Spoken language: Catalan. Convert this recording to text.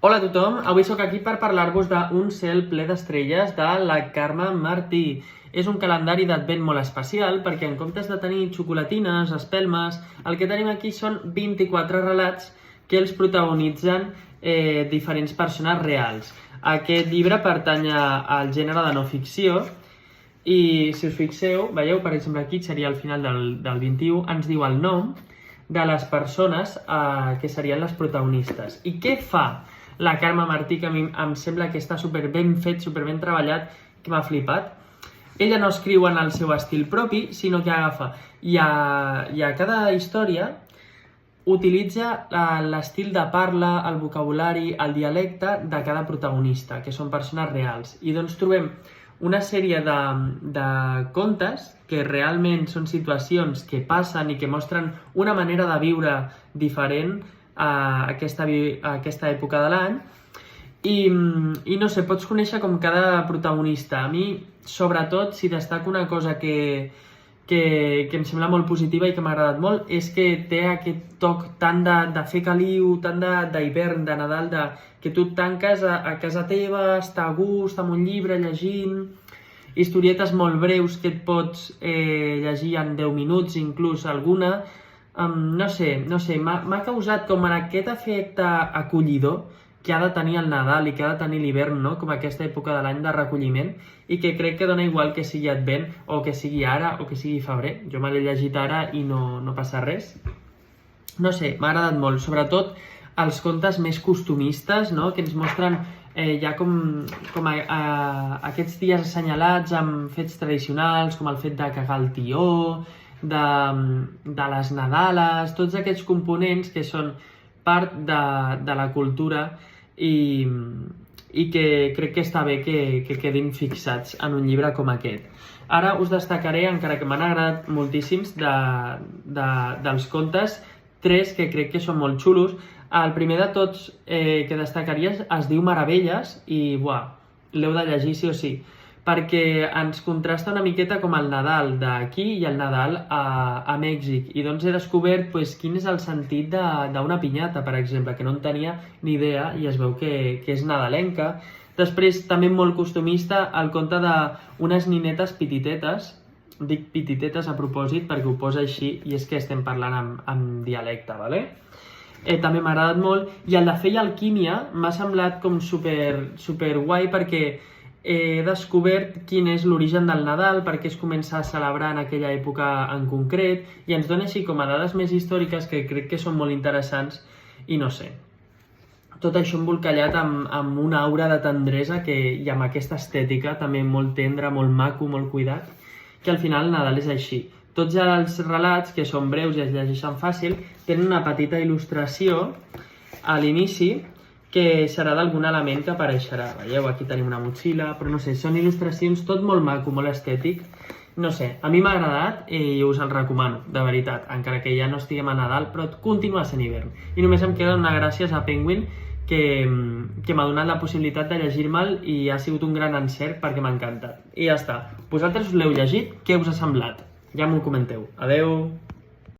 Hola a tothom, avui sóc aquí per parlar-vos d'un cel ple d'estrelles de la Carme Martí. És un calendari d'advent molt especial perquè en comptes de tenir xocolatines, espelmes, el que tenim aquí són 24 relats que els protagonitzen diferents persones reals. Aquest llibre pertany al gènere de no ficció i si us fixeu, veieu, per exemple aquí seria al final del 21, ens diu el nom de les persones que serien les protagonistes. I què fa la Carme Martí, que a mi em sembla que està super ben fet, super ben treballat, que m'ha flipat? Ella no escriu en el seu estil propi, sinó que agafa i a cada història utilitza l'estil de parla, el vocabulari, el dialecte de cada protagonista, que són persones reals. I doncs trobem una sèrie de contes que realment són situacions que passen i que mostren una manera de viure diferent a aquesta època de l'any i no sé, pots conèixer com cada protagonista. A mi, sobretot, si destaco una cosa que em sembla molt positiva i que m'ha agradat molt, és que té aquest toc tant de fer caliu, tant d'hivern, de Nadal, que tu et tanques a casa teva, estar a gust, amb un llibre, llegint, historietes molt breus que et pots llegir en 10 minuts, inclús alguna. No sé, m'ha causat com en aquest efecte acollidor que ha de tenir el Nadal i que ha de tenir l'hivern, no? Com aquesta època de l'any de recolliment, i que crec que dona igual que sigui advent o que sigui ara o que sigui febrer. Jo me l'he llegit ara i no passa res. No sé, m'ha agradat molt, sobretot els contes més costumistes, no? Que ens mostren ja com aquests dies assenyalats amb fets tradicionals, com el fet de cagar el tió, de les Nadales, tots aquests components que són part de la cultura i que crec que està bé que quedin fixats en un llibre com aquest. Ara us destacaré, encara que m'han agradat moltíssims dels contes, 3 que crec que són molt xulos. El primer de tots que destacaria es diu Meravelles i l'heu de llegir sí o sí, perquè ens contrasta una miqueta com el Nadal d'aquí i el Nadal a Mèxic. I doncs he descobert quin és el sentit d'una pinyata, per exemple, que no en tenia ni idea i es veu que és nadalenca. Després, també molt costumista, el conte d'unes ninetes pititetes. Dic pititetes a propòsit perquè ho posa així i és que estem parlant en dialecte, ¿vale? També m'ha agradat molt. I el de Fe i Alquímia m'ha semblat com super guai perquè he descobert quin és l'origen del Nadal, per què es comença a celebrar en aquella època en concret, i ens dona així com a dades més històriques que crec que són molt interessants i no sé. Tot això embolcallat amb una aura de tendresa i amb aquesta estètica també molt tendra, molt maco, molt cuidat, que al final el Nadal és així. Tots els relats, que són breus i es llegeixen fàcil, tenen una petita il·lustració a l'inici que serà d'algun element que apareixerà. Veieu, aquí tenim una motxilla, però no sé, són il·lustracions tot molt maco, molt estètic. No sé, a mi m'ha agradat i us el recomano, de veritat, encara que ja no estiguem a Nadal, però continua sent hivern. I només em queda donar gràcies a Penguin, que m'ha donat la possibilitat de llegir-me'l i ha sigut un gran encert perquè m'ha encantat. I ja està. Vosaltres us l'heu llegit? Què us ha semblat? Ja m'ho comenteu. Adeu!